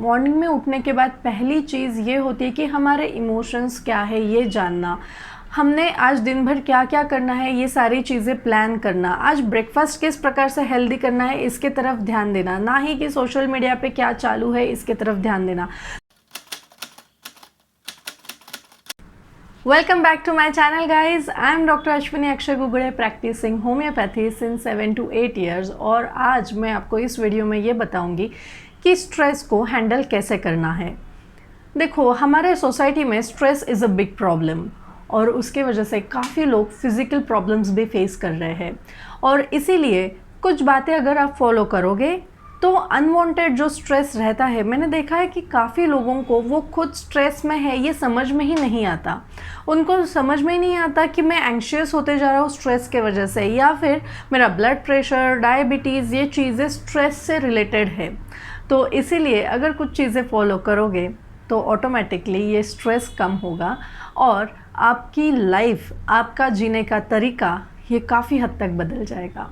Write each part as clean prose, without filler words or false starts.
Morning में उठने के बाद पहली चीज़ ये होती है कि हमारे इमोशंस क्या है ये जानना। हमने आज दिन भर क्या क्या करना है ये सारी चीज़ें प्लान करना, आज ब्रेकफास्ट किस प्रकार से हेल्दी करना है इसके तरफ ध्यान देना, ना ही कि सोशल मीडिया पे क्या चालू है इसके तरफ ध्यान देना। Welcome back to my channel guys, I am doctor Ashwini Akshay Gugade, practising homeopathy since 7 to 8 years। और आज मैं आपको इस वीडियो में ये बताऊंगी कि स्ट्रेस को हैंडल कैसे करना है। देखो, हमारे सोसाइटी में stress is a big problem और उसके वजह से काफ़ी लोग फिज़िकल प्रॉब्लम्स भी फेस कर रहे हैं। और इसीलिए कुछ बातें अगर आप फॉलो करोगे तो अनवांटेड जो स्ट्रेस रहता है, मैंने देखा है कि काफ़ी लोगों को वो खुद स्ट्रेस में है ये समझ में ही नहीं आता। उनको समझ में ही नहीं आता कि मैं एंग्शियस होते जा रहा हूँ स्ट्रेस के वजह से, या फिर मेरा ब्लड प्रेशर, डायबिटीज़, ये चीज़ें स्ट्रेस से रिलेटेड है। तो इसीलिए अगर कुछ चीज़ें फॉलो करोगे तो ऑटोमेटिकली ये स्ट्रेस कम होगा और आपकी लाइफ, आपका जीने का तरीका ये काफ़ी हद तक बदल जाएगा।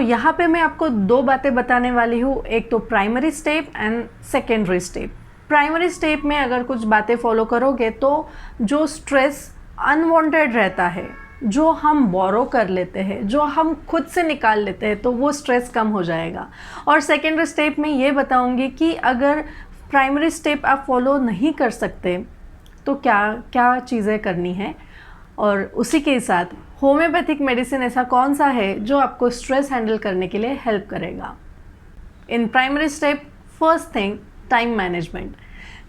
यहाँ पे मैं आपको दो बातें बताने वाली हूँ, एक तो primary step and secondary step. Primary step में अगर कुछ बातें फॉलो करोगे तो जो स्ट्रेस अनवांटेड रहता है, जो हम बोरो कर लेते हैं, जो हम खुद से निकाल लेते हैं, तो वो स्ट्रेस कम हो जाएगा। और सेकेंडरी स्टेप में ये बताऊँगी कि अगर प्राइमरी स्टेप आप फॉलो नहीं कर सकते तो क्या क्या चीज़ें करनी है, और उसी के साथ होम्योपैथिक मेडिसिन ऐसा कौन सा है जो आपको स्ट्रेस हैंडल करने के लिए हेल्प करेगा। In primary step, first thing, time management.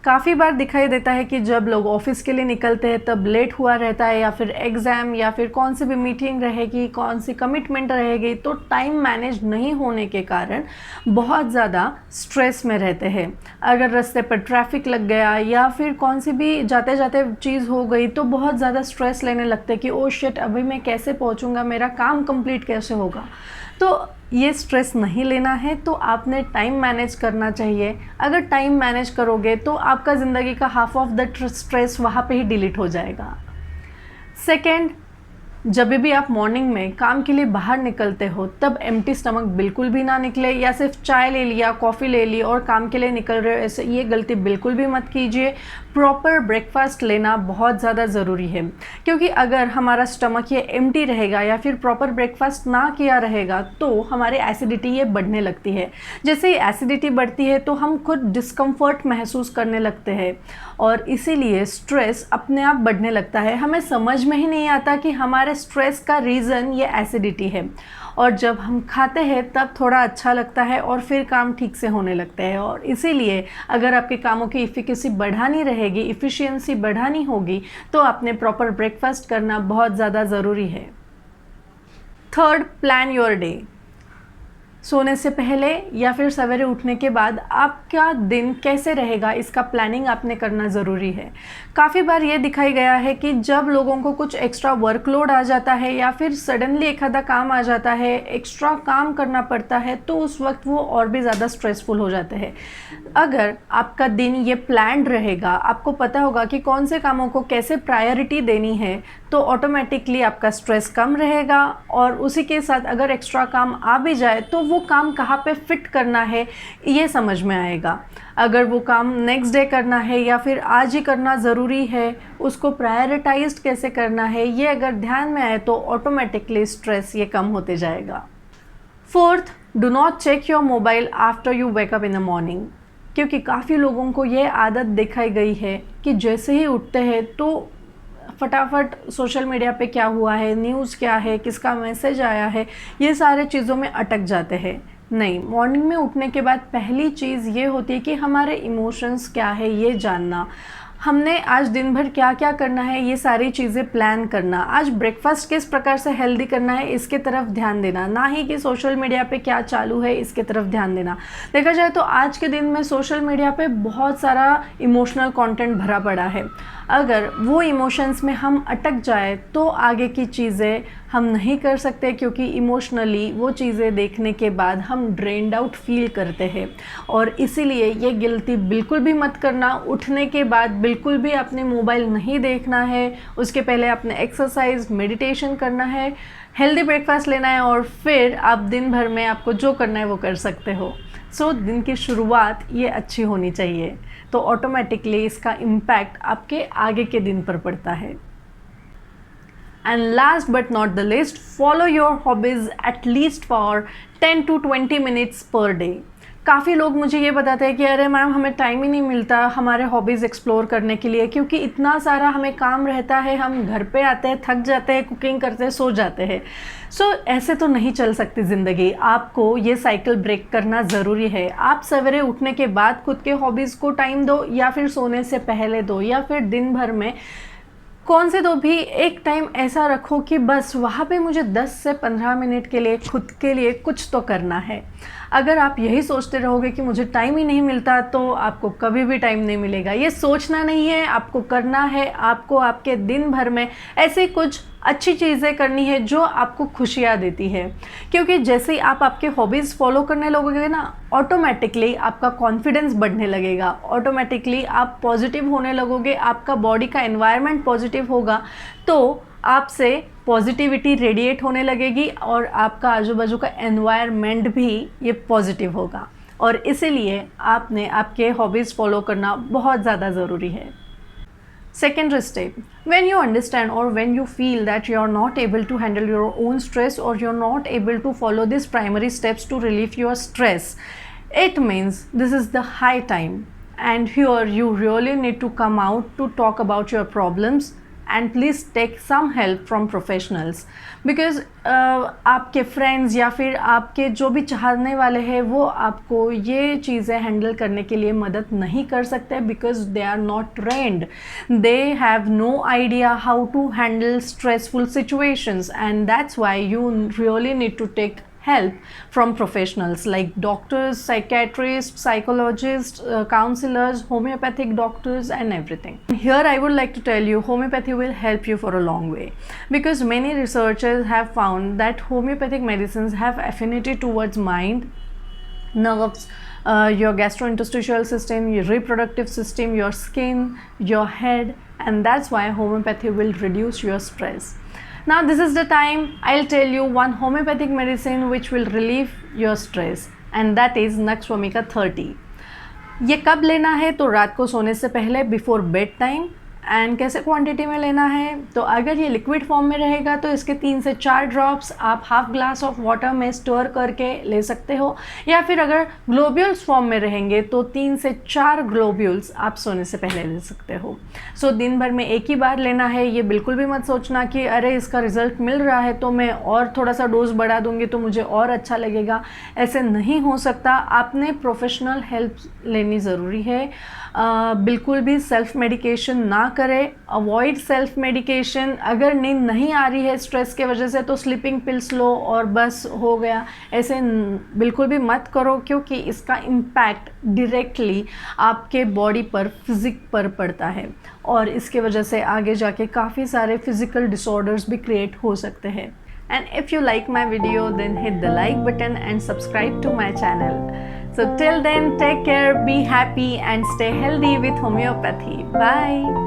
काफ़ी बार दिखाई देता है कि जब लोग ऑफिस के लिए निकलते हैं तब लेट हुआ रहता है, या फिर एग्ज़ाम, या फिर कौन सी भी मीटिंग रहेगी, कौन सी कमिटमेंट रहेगी, तो टाइम मैनेज नहीं होने के कारण बहुत ज़्यादा स्ट्रेस में रहते हैं। अगर रास्ते पर ट्रैफिक लग गया या फिर कौन सी भी जाते जाते चीज़ हो गई तो बहुत ज़्यादा स्ट्रेस लेने लगते हैं कि ओ शिट, अभी मैं कैसे पहुँचूँगा, मेरा काम कंप्लीट कैसे होगा। तो ये स्ट्रेस नहीं लेना है, तो आपने टाइम मैनेज करना चाहिए। अगर टाइम मैनेज करोगे तो आपका ज़िंदगी का हाफ ऑफ द स्ट्रेस वहाँ पे ही डिलीट हो जाएगा। सेकेंड, जब भी आप मॉर्निंग में काम के लिए बाहर निकलते हो तब एम्प्टी स्टमक बिल्कुल भी ना निकले, या सिर्फ चाय ले लिया, कॉफ़ी ले ली और काम के लिए निकल रहे हो, ऐसे ये गलती बिल्कुल भी मत कीजिए। प्रॉपर ब्रेकफास्ट लेना बहुत ज़्यादा ज़रूरी है, क्योंकि अगर हमारा स्टमक ये एम्प्टी रहेगा या फिर प्रॉपर ब्रेकफास्ट ना किया रहेगा तो हमारे एसिडिटी ये बढ़ने लगती है। जैसे ही एसिडिटी बढ़ती है तो हम खुद डिस्कम्फर्ट महसूस करने लगते हैं और इसीलिए स्ट्रेस अपने आप बढ़ने लगता है। हमें समझ में ही नहीं आता कि हमारे स्ट्रेस का रीज़न ये एसिडिटी है, और जब हम खाते हैं तब थोड़ा अच्छा लगता है और फिर काम ठीक से होने लगते हैं। और इसीलिए अगर आपके कामों की इफ़िकेसी बढ़ानी रहेगी, इफ़िशियंसी बढ़ानी होगी, तो आपने प्रॉपर ब्रेकफास्ट करना बहुत ज़्यादा ज़रूरी है। Third, plan your day. सोने से पहले या फिर सवेरे उठने के बाद आपका दिन कैसे रहेगा इसका प्लानिंग आपने करना ज़रूरी है। काफ़ी बार ये दिखाई गया है कि जब लोगों को कुछ एक्स्ट्रा वर्कलोड आ जाता है या फिर सडनली एक आधा काम आ जाता है, एक्स्ट्रा काम करना पड़ता है, तो उस वक्त वो और भी ज़्यादा स्ट्रेसफुल हो जाते हैं। अगर आपका दिन ये प्लान्ड रहेगा, आपको पता होगा कि कौन से कामों को कैसे प्रायोरिटी देनी है, तो ऑटोमेटिकली आपका स्ट्रेस कम रहेगा। और उसी के साथ अगर एक्स्ट्रा काम आ भी जाए तो वो काम कहाँ पे फिट करना है ये समझ में आएगा। अगर वो काम नेक्स्ट डे करना है या फिर आज ही करना ज़रूरी है, उसको प्रायोरिटाइज्ड कैसे करना है, ये अगर ध्यान में आए तो ऑटोमेटिकली स्ट्रेस ये कम होते जाएगा। Fourth, do not check your mobile after you wake up in the morning. क्योंकि काफ़ी लोगों को ये आदत दिखाई गई है कि जैसे ही उठते हैं तो फटाफट सोशल मीडिया पे क्या हुआ है, न्यूज़ क्या है, किसका मैसेज आया है, ये सारे चीज़ों में अटक जाते हैं। नहीं, मॉर्निंग में उठने के बाद पहली चीज़ ये होती है कि हमारे इमोशंस क्या है ये जानना। हमने आज दिन भर क्या क्या करना है ये सारी चीज़ें प्लान करना, आज ब्रेकफास्ट किस प्रकार से हेल्दी करना है इसके तरफ ध्यान देना, ना ही कि सोशल मीडिया पे क्या चालू है इसके तरफ ध्यान देना। देखा जाए तो आज के दिन में सोशल मीडिया पे बहुत सारा इमोशनल कंटेंट भरा पड़ा है। अगर वो इमोशंस में हम अटक जाए तो आगे की चीज़ें हम नहीं कर सकते, क्योंकि इमोशनली वो चीज़ें देखने के बाद हम ड्रेन्ड आउट फील करते हैं। और इसीलिए ये गलती बिल्कुल भी मत करना। उठने के बाद बिल्कुल भी अपने मोबाइल नहीं देखना है, उसके पहले अपने एक्सरसाइज, मेडिटेशन करना है, हेल्दी ब्रेकफास्ट लेना है, और फिर आप दिन भर में आपको जो करना है वो कर सकते हो। सो दिन की शुरुआत ये अच्छी होनी चाहिए, तो ऑटोमेटिकली इसका इम्पैक्ट आपके आगे के दिन पर पड़ता है। And last but not the list, follow your hobbies at least for 10 to 20 minutes per day. काफ़ी लोग मुझे ये बताते हैं कि अरे मैम हमें टाइम ही नहीं मिलता हमारे हॉबीज़ एक्सप्लोर करने के लिए, क्योंकि इतना सारा हमें काम रहता है, हम घर पे आते हैं, थक जाते हैं, कुकिंग करते हैं, सो जाते हैं। सो ऐसे तो नहीं चल सकती ज़िंदगी, आपको ये साइकिल ब्रेक करना ज़रूरी है। आप सवेरे उठने के बाद खुद के हॉबीज़ को टाइम दो, या फिर सोने से पहले दो, या फिर दिन भर में कौन से तो भी एक टाइम ऐसा रखो कि बस वहाँ पे मुझे 10 से 15 मिनट के लिए खुद के लिए कुछ तो करना है। अगर आप यही सोचते रहोगे कि मुझे टाइम ही नहीं मिलता, तो आपको कभी भी टाइम नहीं मिलेगा। ये सोचना नहीं है, आपको करना है। आपको आपके दिन भर में ऐसे कुछ अच्छी चीज़ें करनी है जो आपको खुशियाँ देती है, क्योंकि जैसे ही आप आपके हॉबीज़ फॉलो करने लगोगे ना, ऑटोमेटिकली आपका कॉन्फिडेंस बढ़ने लगेगा, ऑटोमेटिकली आप पॉजिटिव होने लगोगे, आपका बॉडी का एनवायरनमेंट पॉजिटिव होगा, तो आपसे पॉजिटिविटी रेडिएट होने लगेगी और आपका आजू बाजू का एनवायरनमेंट भी ये पॉजिटिव होगा। और इसीलिए आपने आपके हॉबीज़ फॉलो करना बहुत ज़्यादा ज़रूरी है। Second step, when you understand or when you feel that you are not able to handle your own stress, or you're not able to follow these primary steps to relieve your stress, it means this is the high time, and here you really need to come out to talk about your problems, and please take some help from professionals, because आपके friends या फिर आपके जो भी चाहने वाले हैं वो आपको ये चीज़ें हैंडल करने के लिए मदद नहीं कर सकते, because they are not trained, they have no idea how to handle stressful situations, and that's why you really need to take help from professionals like doctors, psychiatrists, psychologists, counselors, homeopathic doctors and everything. Here I would like to tell you, homeopathy will help you for a long way, because many researchers have found that homeopathic medicines have affinity towards mind, nerves, your gastrointestinal system, your reproductive system, your skin, your head, and that's why homeopathy will reduce your stress. Now this is the time I'll tell you one homeopathic medicine which will relieve your stress, and that is Nux-Vomica 30. ये कब लेना है? तो रात को सोने से पहले, बिफोर बेड टाइम। एंड कैसे क्वांटिटी में लेना है? तो अगर ये लिक्विड फॉर्म में रहेगा तो इसके 3 से 4 ड्रॉप्स आप हाफ ग्लास ऑफ वाटर में स्टोर करके ले सकते हो, या फिर अगर ग्लोब्यूल्स फॉर्म में रहेंगे तो 3 से 4 ग्लोब्यूल्स आप सोने से पहले ले सकते हो। सो दिन भर में एक ही बार लेना है। ये बिल्कुल भी मत सोचना कि अरे इसका रिज़ल्ट मिल रहा है तो मैं और थोड़ा सा डोज बढ़ा दूंगी तो मुझे और अच्छा लगेगा। ऐसे नहीं हो सकता, आपने प्रोफेशनल हेल्प लेनी ज़रूरी है। बिल्कुल भी सेल्फ मेडिकेशन ना करें, अवॉइड सेल्फ मेडिकेशन। अगर नींद नहीं आ रही है स्ट्रेस के वजह से तो स्लीपिंग पिल्स लो और बस हो गया, ऐसे बिल्कुल भी मत करो, क्योंकि इसका इम्पैक्ट डायरेक्टली आपके बॉडी पर, फिजिक पर पड़ता है, और इसके वजह से आगे जाके काफ़ी सारे फिजिकल डिसऑर्डर्स भी क्रिएट हो सकते हैं। And if you like my video, then hit the like button and subscribe to my channel. So till then, take care, be happy and stay healthy with homeopathy. Bye.